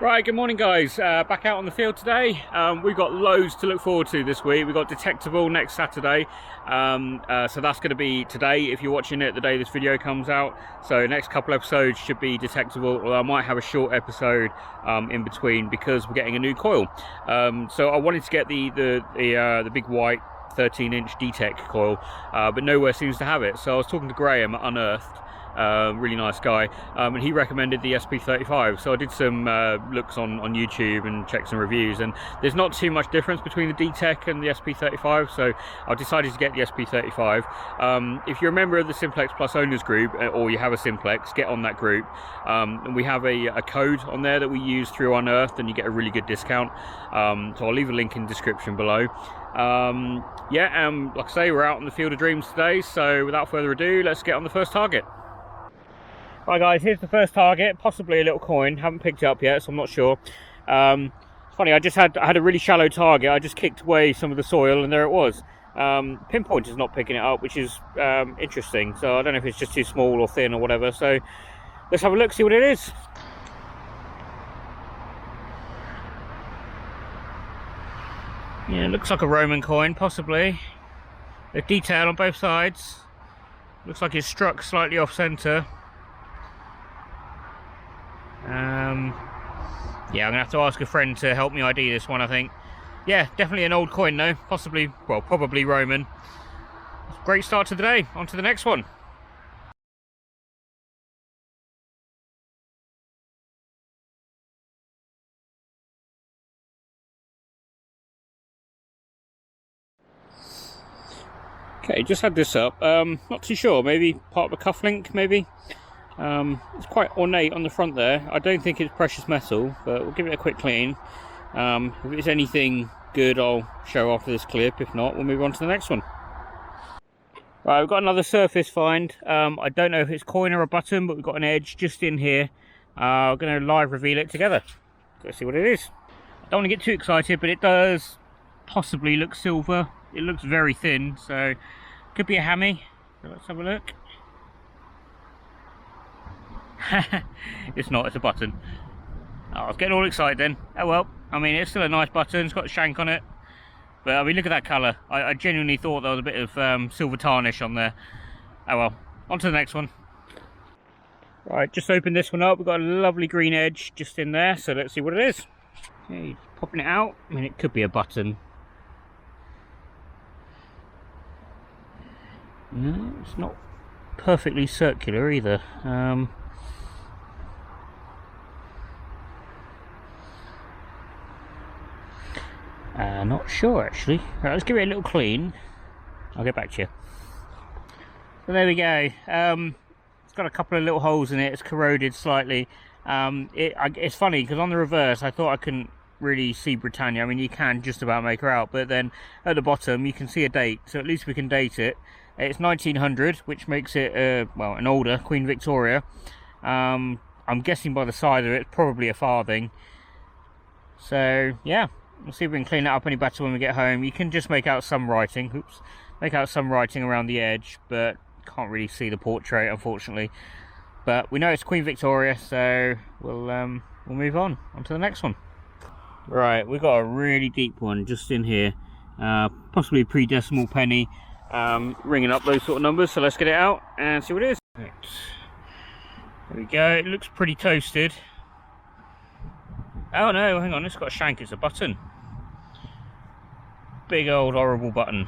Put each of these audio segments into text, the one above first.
Right, good morning guys, back out on the field today. We've got loads to look forward to this week. We've got detectable next Saturday, so that's going to be today if you're watching it the day this video comes out. So next couple episodes should be detectable, or I might have a short episode in between because we're getting a new coil. So I wanted to get the big white 13-inch detect coil, but nowhere seems to have it. So I was talking to Graham at Unearthed, really nice guy, and he recommended the SP35. So I did some looks on YouTube and checked some reviews, and there's not too much difference between the DTEC and the SP35, so I decided to get the SP35. If you're a member of the Simplex Plus owners group, or you have a Simplex, get on that group, and we have a code on there that we use through Unearthed, and you get a really good discount. So I'll leave a link in the description below. Like I say, we're out in the field of dreams today, so without further ado, let's get on the first target. Right guys, here's the first target, possibly a little coin. Haven't picked it up yet, so I'm not sure. It's funny, I had a really shallow target. I just kicked away some of the soil and there it was. Pinpoint is not picking it up, which is interesting. So I don't know if it's just too small or thin or whatever. So let's have a look, see what it is. Yeah, it looks like a Roman coin, possibly. There's detail on both sides. Looks like it's struck slightly off centre. Yeah, I'm gonna have to ask a friend to help me ID this one, I think. Yeah, definitely an old coin though, possibly, well, probably Roman. Great start to the day, on to the next one. Okay, just had this up, not too sure, maybe part of a cufflink, maybe. It's quite ornate on the front there. I don't think it's precious metal, but we'll give it a quick clean. If it's anything good, I'll show after this clip. If not, we'll move on to the next one. Right, we've got another surface find. I don't know if it's coin or a button, but we've got an edge just in here. We're going to live reveal it together. Let's see what it is. I don't want to get too excited, but it does possibly look silver. It looks very thin, so could be a hammy. So let's have a look. It's not, it's a button. Oh, I was getting all excited then. Oh well, I mean, it's still a nice button. It's got a shank on it, but I mean, look at that colour. I genuinely thought there was a bit of silver tarnish on there. Oh well, on to the next one. Right, just opened this one up. We've got a lovely green edge just in there, so let's see what it is. Okay, popping it out. I mean, it could be a button. No, it's not perfectly circular either. Not sure actually. Right, let's give it a little clean. I'll get back to you. So there we go. It's got a couple of little holes in it. It's corroded slightly. It's funny because on the reverse I thought I couldn't really see Britannia. I mean, you can just about make her out, but then at the bottom you can see a date, so at least we can date it. It's 1900, which makes it well, an older Queen Victoria. I'm guessing by the size of it, it's probably a farthing. So yeah, we'll see if we can clean it up any better when we get home. You can just make out some writing. Oops, make out some writing around the edge, but can't really see the portrait, unfortunately. But we know it's Queen Victoria, so we'll move on to the next one. Right, we've got a really deep one just in here, possibly a pre-decimal penny, ringing up those sort of numbers. So let's get it out and see what it is. Right. There we go. It looks pretty toasted. Oh no, hang on, it's got a shank. It's a button. Big old horrible button.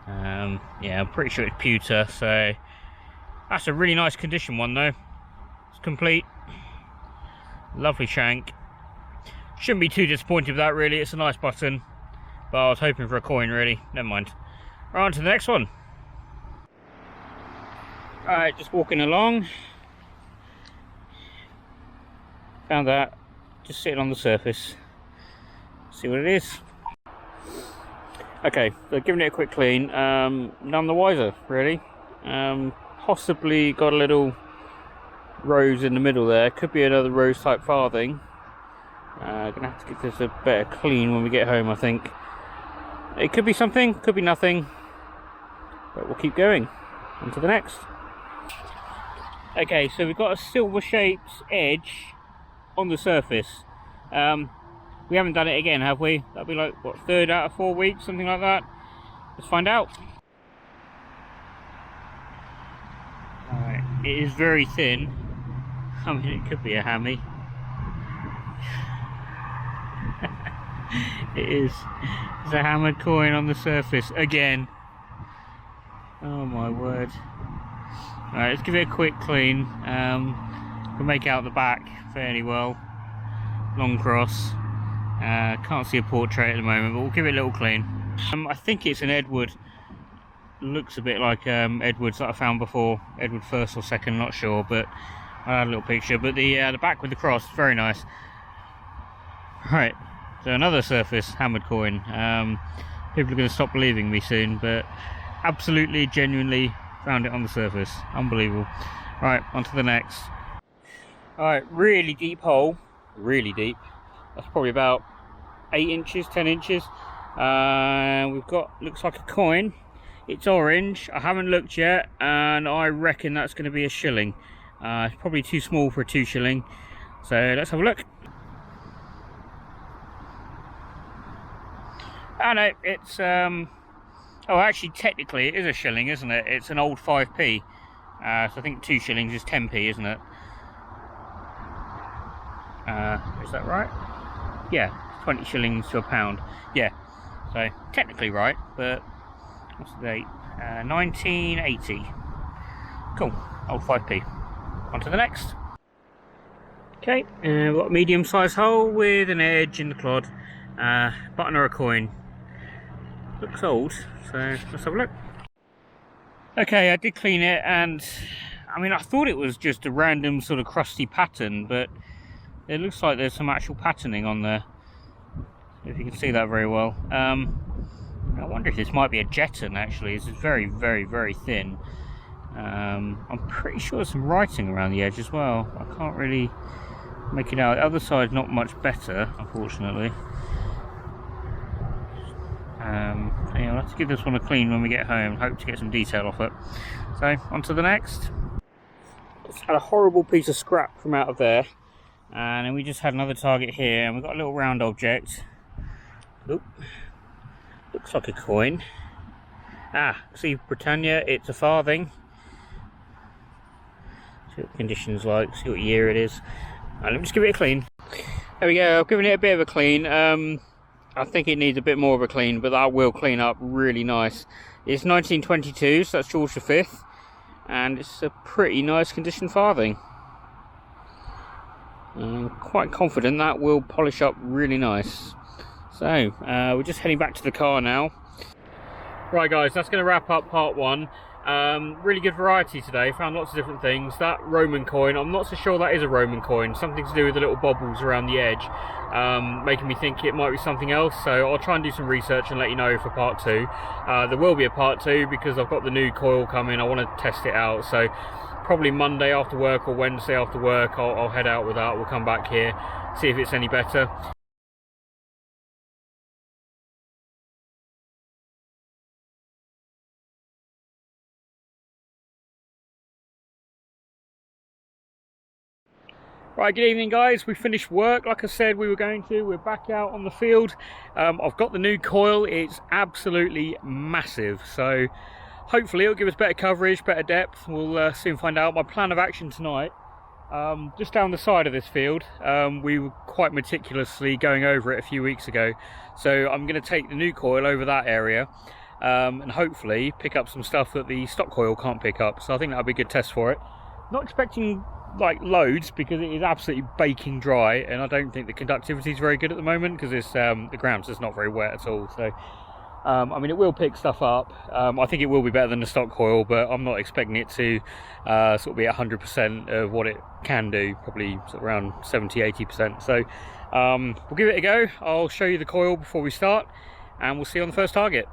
Yeah, I'm pretty sure it's pewter, so that's a really nice condition one though. It's complete. Lovely shank. Shouldn't be too disappointed with that really. It's a nice button, but I was hoping for a coin really. Never mind. Right, on to the next one. Alright, just walking along. Found that. Just sitting on the surface. See what it is. Okay, so giving it a quick clean. None the wiser, really. Possibly got a little rose in the middle there. Could be another rose type farthing. Gonna have to give this a better clean when we get home, I think. It could be something, could be nothing. But we'll keep going. On to the next. Okay, so we've got a silver shaped edge on the surface. We haven't done it again, have we? That'll be like, what, 3rd out of 4 weeks, something like that. Let's find out. Alright, it is very thin. I mean, it could be a hammy. It is. It's a hammered coin on the surface again. Oh my word. Alright, let's give it a quick clean. We'll make out the back fairly well. Long cross. Can't see a portrait at the moment, but we'll give it a little clean. I think it's an Edward. Looks a bit like Edwards that I found before. Edward 1st or 2nd, not sure, but I had a little picture. But the back with the cross, very nice. Right, so another surface hammered coin. People are going to stop believing me soon, but absolutely, genuinely found it on the surface. Unbelievable. Right, on to the next. Alright, really deep hole. Really deep. That's probably about 8 inches, 10 inches. We've got, looks like a coin. It's orange. I haven't looked yet, and I reckon that's going to be a shilling. It's probably too small for a 2 shilling. So let's have a look. Oh no, it's oh, actually technically it is a shilling, isn't it? It's an old 5p. So I think 2 shillings is 10p, isn't it? Is that right? Yeah, 20 shillings to a pound. Yeah, so technically right, but what's the date? 1980. Cool, old 5p. On to the next. Okay, we've got a medium-sized hole with an edge in the clod. Button or a coin. Looks old, so let's have a look. Okay, I did clean it, and I mean, I thought it was just a random sort of crusty pattern, but it looks like there's some actual patterning on there, if you can see that very well. I wonder if this might be a jeton, actually. This is very, very, very thin. I'm pretty sure there's some writing around the edge as well. I can't really make it out. The other side's not much better, unfortunately. So yeah, I'll have to give this one a clean when we get home and hope to get some detail off it. So, on to the next. It's had a horrible piece of scrap from out of there. And then we just had another target here, and we've got a little round object. Oop. Looks like a coin. Ah, see Britannia, it's a farthing. See what the condition's like, see what year it is. Let me just give it a clean. There we go, I've given it a bit of a clean. I think it needs a bit more of a clean, but that will clean up really nice. It's 1922, so that's George V, and it's a pretty nice condition farthing. I'm quite confident that will polish up really nice. So, we're just heading back to the car now. Right guys, that's going to wrap up part 1. Really good variety today, found lots of different things. That Roman coin, I'm not so sure that is a Roman coin, something to do with the little bobbles around the edge, making me think it might be something else. So I'll try and do some research and let you know for part 2. There will be a part 2 because I've got the new coil coming, I want to test it out. So probably Monday after work or Wednesday after work, I'll head out with that. We'll come back here, see if it's any better. Right, good evening guys, we finished work like I said we were going to. We're back out on the field. I've got the new coil, it's absolutely massive, so hopefully it'll give us better coverage, better depth. We'll soon find out. My plan of action tonight, just down the side of this field, we were quite meticulously going over it a few weeks ago, so I'm going to take the new coil over that area and hopefully pick up some stuff that the stock coil can't pick up, so I think that'll be a good test for it. Not expecting like loads because it is absolutely baking dry, and I don't think the conductivity is very good at the moment because it's the ground's just not very wet at all. So I mean, it will pick stuff up. I think it will be better than the stock coil, but I'm not expecting it to sort of be 100% of what it can do, probably sort of around 70-80%. So we'll give it a go. I'll show you the coil before we start, and we'll see you on the first target.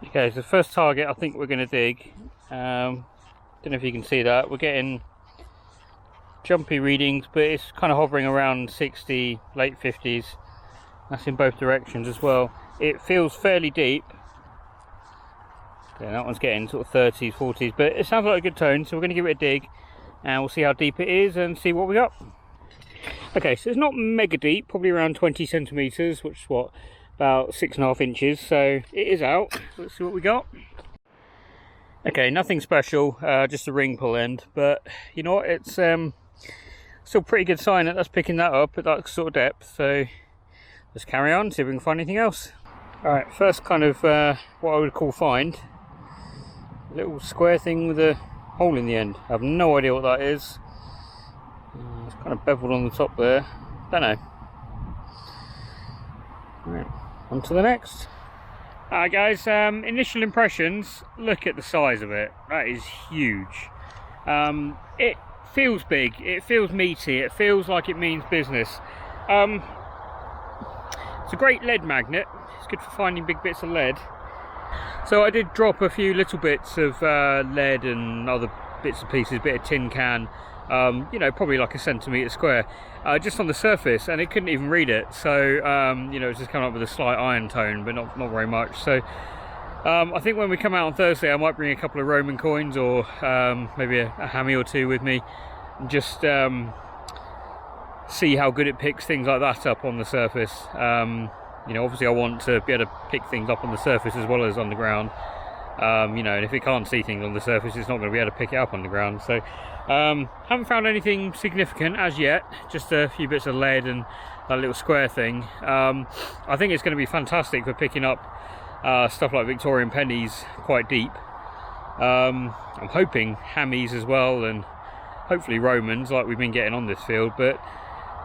Okay, so the first target I think we're going to dig, don't know if you can see that, we're getting jumpy readings, but it's kind of hovering around 60, late 50s. That's in both directions as well. It feels fairly deep. Okay, that one's getting sort of 30s, 40s, but it sounds like a good tone, so we're going to give it a dig and we'll see how deep it is and see what we got. Okay, so it's not mega deep, probably around 20 centimeters, which is what, about 6.5 inches, so it is out. Let's see what we got. Okay, nothing special, just a ring pull end, but you know what, it's still pretty good sign that that's picking that up at that sort of depth, so let's carry on, see if we can find anything else. Alright, first kind of what I would call find, a little square thing with a hole in the end. I have no idea what that is. It's kind of beveled on the top there, don't know. Right, on to the next. Alright guys, initial impressions, look at the size of it. That is huge. It feels big, it feels meaty, it feels like it means business. It's a great lead magnet, it's good for finding big bits of lead. So I did drop a few little bits of lead and other bits and pieces, bit of tin can, you know, probably like a centimetre square, just on the surface, and it couldn't even read it. So you know, it's just coming up with a slight iron tone, but not very much. So I think when we come out on Thursday, I might bring a couple of Roman coins or maybe a hammy or two with me, and just see how good it picks things like that up on the surface. You know, obviously I want to be able to pick things up on the surface as well as on the ground. You know, and if it can't see things on the surface, it's not going to be able to pick it up on the ground. So haven't found anything significant as yet, just a few bits of lead and that little square thing. I think it's going to be fantastic for picking up stuff like Victorian pennies quite deep. I'm hoping hammies as well, and hopefully Romans like we've been getting on this field, but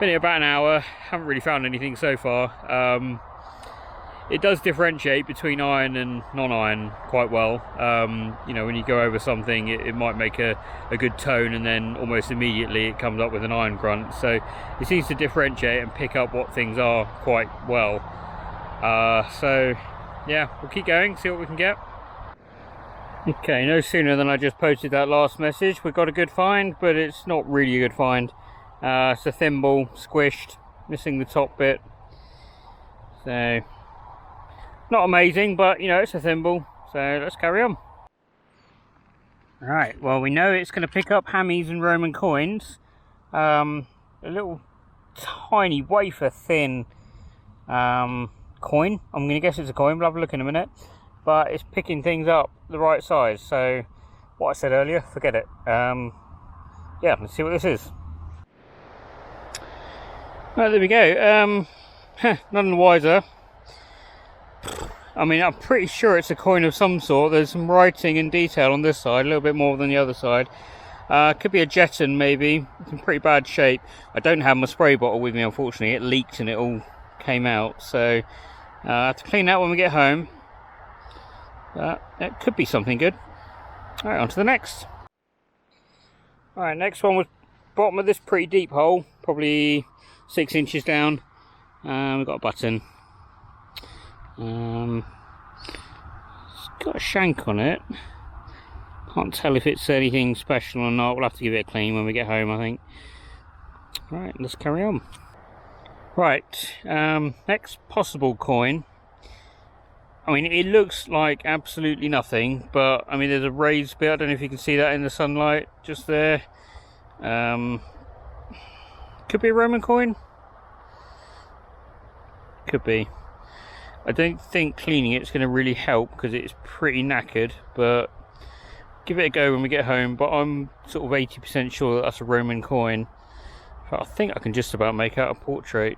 been here about an hour, haven't really found anything so far. It does differentiate between iron and non-iron quite well. You know, when you go over something, it might make a good tone, and then almost immediately it comes up with an iron grunt. So it seems to differentiate and pick up what things are quite well. So yeah, we'll keep going, see what we can get. Okay, no sooner than I just posted that last message, we got a good find, but it's not really a good find. It's a thimble, squished, missing the top bit. So not amazing, but you know, it's a thimble, so let's carry on. Right, well, we know it's going to pick up hammies and Roman coins. A little tiny wafer thin coin. I'm going to guess it's a coin, but I'll have a look in a minute. But it's picking things up the right size, so what I said earlier, forget it. Yeah, let's see what this is. Right, there we go. None the wiser. I mean, I'm pretty sure it's a coin of some sort. There's some writing and detail on this side, a little bit more than the other side. Could be a jeton maybe. It's in pretty bad shape. I don't have my spray bottle with me, unfortunately. It leaked and it all came out, so I have to clean that when we get home. It could be something good. Alright, on to the next. Alright, next one was bottom of this pretty deep hole, probably 6 inches down. We've got a button. It's got a shank on it. Can't tell if it's anything special or not. We'll have to give it a clean when we get home, I think. Right, let's carry on. Right, next possible coin. I mean, it looks like absolutely nothing, but I mean, there's a raised bit. I don't know if you can see that in the sunlight, just there. Could be a Roman coin. Could be. I don't think cleaning it's going to really help because it's pretty knackered, but give it a go when we get home. But I'm sort of 80% sure that that's a Roman coin. But I think I can just about make out a portrait,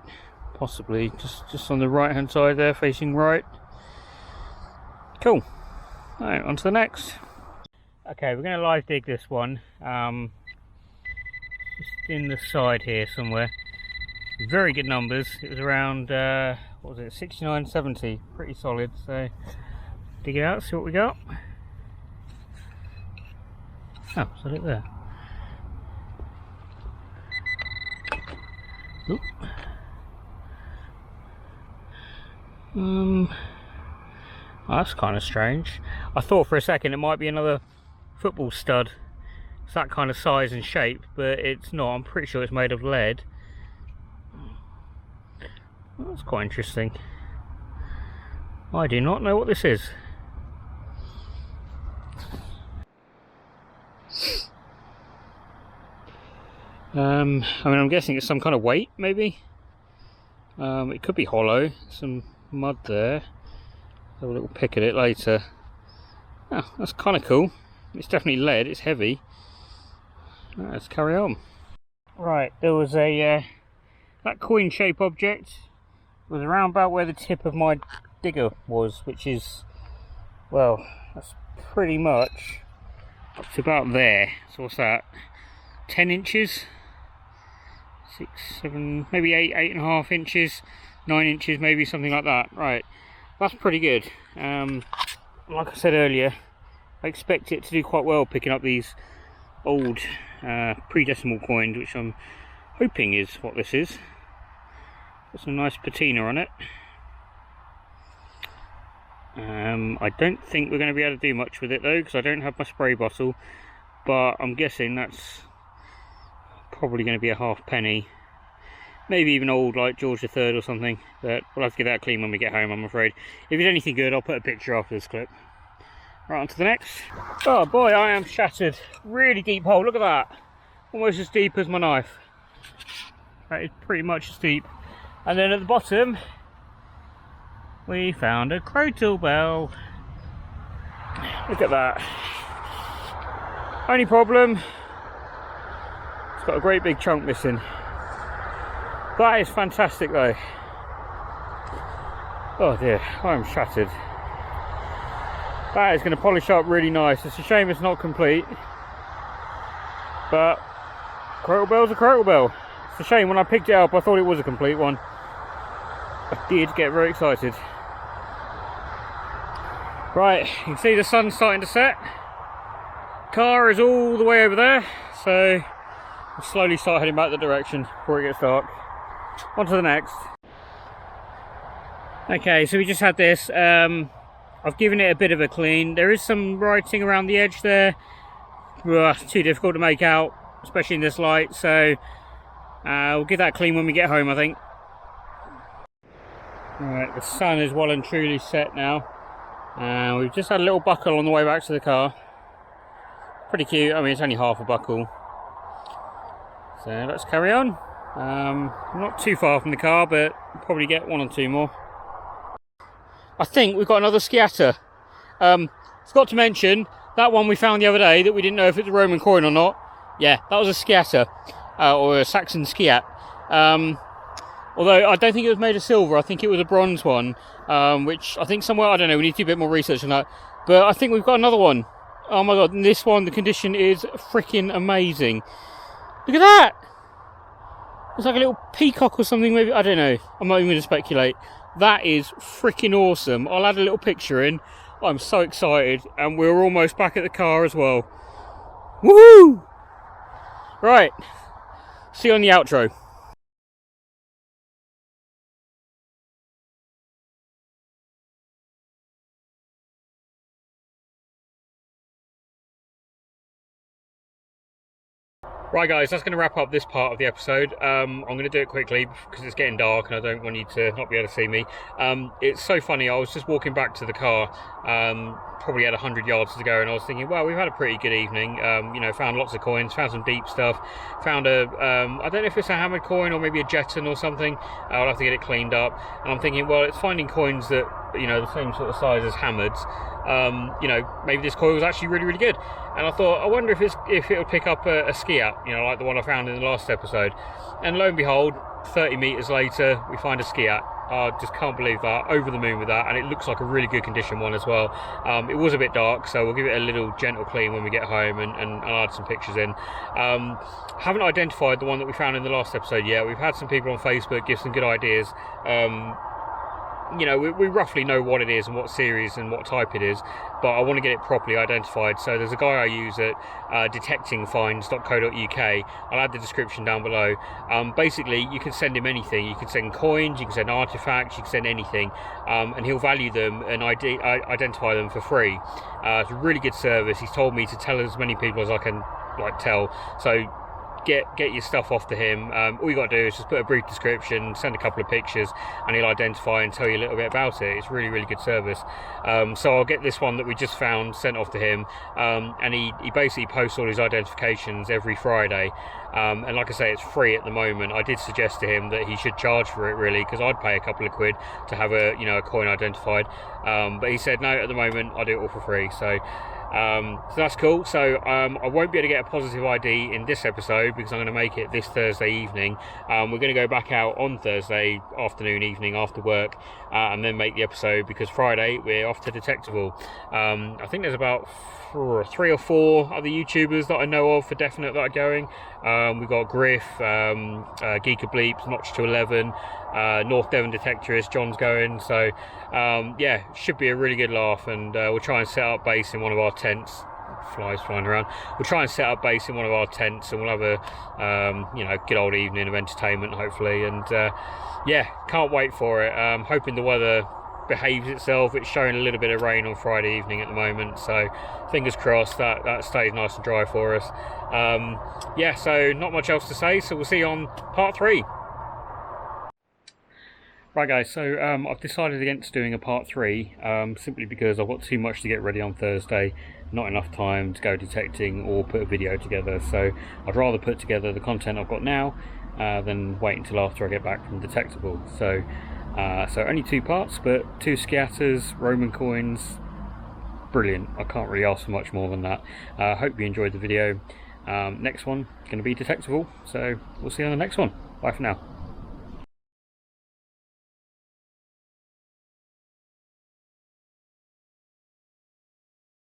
possibly just on the right hand side there, facing right. Cool. Alright, on to the next. Okay, we're going to live dig this one. Just in the side here somewhere. Very good numbers. It was around, what was it, 69, 70. Pretty solid. So, dig it out, see what we got. Oh, is that it there? Oop. Oh, that's kind of strange. I thought for a second it might be another football stud. It's that kind of size and shape, but it's not. I'm pretty sure it's made of lead. That's quite interesting. I do not know what this is. I mean, I'm guessing it's some kind of weight, maybe. It could be hollow. Some mud there. Have a little pick at it later. Oh, that's kind of cool. It's definitely lead. It's heavy. Let's carry on. Right, there was a that coin-shaped object was around about where the tip of my digger was, which is, well, that's pretty much up to about there. So what's that? 10 inches? 6, 7, maybe 8.5 inches, 9 inches, maybe something like that. Right, that's pretty good. Like I said earlier, I expect it to do quite well picking up these old pre-decimal coins, which I'm hoping is what this is. Got some nice patina on it. I don't think we're going to be able to do much with it though, because I don't have my spray bottle, but I'm guessing that's probably going to be a halfpenny, maybe even old like George III or something, but we'll have to get that clean when we get home, I'm afraid. If it's anything good, I'll put a picture after this clip. Right, on to the next. Oh boy, I am shattered. Really deep hole, look at that. Almost as deep as my knife. That is pretty much as deep. And then at the bottom, we found a crotal bell. Look at that. Only problem, it's got a great big chunk missing. That is fantastic though. Oh dear, I'm shattered. That is going to polish up really nice. It's a shame it's not complete, but crotal bell's a crotal bell. It's a shame when I picked it up I thought it was a complete one. I did get very excited. Right, you can see the sun's starting to set. Car is all the way over there, so I'll slowly start heading back the direction before it gets dark. On to the next. Okay, so we just had this. I've given it a bit of a clean. There is some writing around the edge there. It's too difficult to make out, especially in this light, so we'll give that a clean when we get home, I think. Alright, the sun is well and truly set now. We've just had a little buckle on the way back to the car. Pretty cute. I mean, it's only half a buckle. So let's carry on. Not too far from the car, but probably get one or two more. I think we've got another sciatta. Forgot to mention that one we found the other day that we didn't know if it's a Roman coin or not. Yeah, that was a sciatta, or a Saxon sciat. Although I don't think it was made of silver. I think it was a bronze one, which I think somewhere, I don't know, we need to do a bit more research on that. But I think we've got another one. Oh my god, and this one, the condition is freaking amazing. Look at that! It's like a little peacock or something, maybe, I don't know. I'm not even going to speculate. That is freaking awesome. I'll add a little picture in. I'm so excited, and we're almost back at the car as well. Woohoo! Right, see you on the outro. Right guys, that's going to wrap up this part of the episode. I'm going to do it quickly because it's getting dark and I don't want you to not be able to see me. It's so funny, I was just walking back to the car, probably had 100 yards to go, and I was thinking, well, we've had a pretty good evening. You know, found lots of coins, found some deep stuff, found a, I don't know if it's a hammered coin or maybe a jeton or something. I'll have to get it cleaned up. And I'm thinking, well, it's finding coins that, you know, the same sort of size as hammers. You know, maybe this coil was actually really, really good. And I thought, I wonder if it would pick up a skiat, you know, like the one I found in the last episode. And lo and behold, 30 meters later, we find a skiat. I just can't believe that. Over the moon with that, and it looks like a really good condition one as well. It was a bit dark, so we'll give it a little gentle clean when we get home, and I'll add some pictures in. Haven't identified the one that we found in the last episode yet. We've had some people on Facebook give some good ideas. you know, we roughly know what it is and what series and what type it is, but I want to get it properly identified. So there's a guy I use at detectingfinds.co.uk. I'll add the description down below. Basically, you can send him anything. You can send coins, you can send artifacts, you can send anything, and he'll value them and identify them for free. It's a really good service. He's told me to tell as many people as I can tell. So get your stuff off to him. All you got to do is just put a brief description, send a couple of pictures, and he'll identify and tell you a little bit about it. It's really good service. So I'll get this one that we just found sent off to him, and he basically posts all his identifications every Friday, and like I say, it's free at the moment. I did suggest to him that he should charge for it, really, because I'd pay a couple of quid to have a coin identified, but he said no, at the moment I do it all for free. So that's cool. So I won't be able to get a positive ID in this episode because I'm going to make it this Thursday evening. We're going to go back out on Thursday afternoon, evening after work, and then make the episode, because Friday we're off to Detectable. I think there's about 3 or 4 other YouTubers that I know of for definite that are going. We've got Griff, Geek of Bleeps, Notch to 11, North Devon Detectorist, John's going. So yeah, should be a really good laugh, and we'll try and set up base in one of our tents. Flies flying around. We'll try and set up base in one of our tents, and we'll have a good old evening of entertainment, hopefully. And yeah, can't wait for it. Hoping the weather behaves itself. It's showing a little bit of rain on Friday evening at the moment, so fingers crossed that stays nice and dry for us. Yeah, so not much else to say, so we'll see you on part 3. Right guys, so I've decided against doing a part 3, simply because I've got too much to get ready on Thursday, not enough time to go detecting or put a video together. So I'd rather put together the content I've got now than wait until after I get back from Detectable. So only 2 parts, but 2 scatters, Roman coins, brilliant. I can't really ask for much more than that. Hope you enjoyed the video. Next one going to be Detectable, so we'll see you on the next one. Bye for now.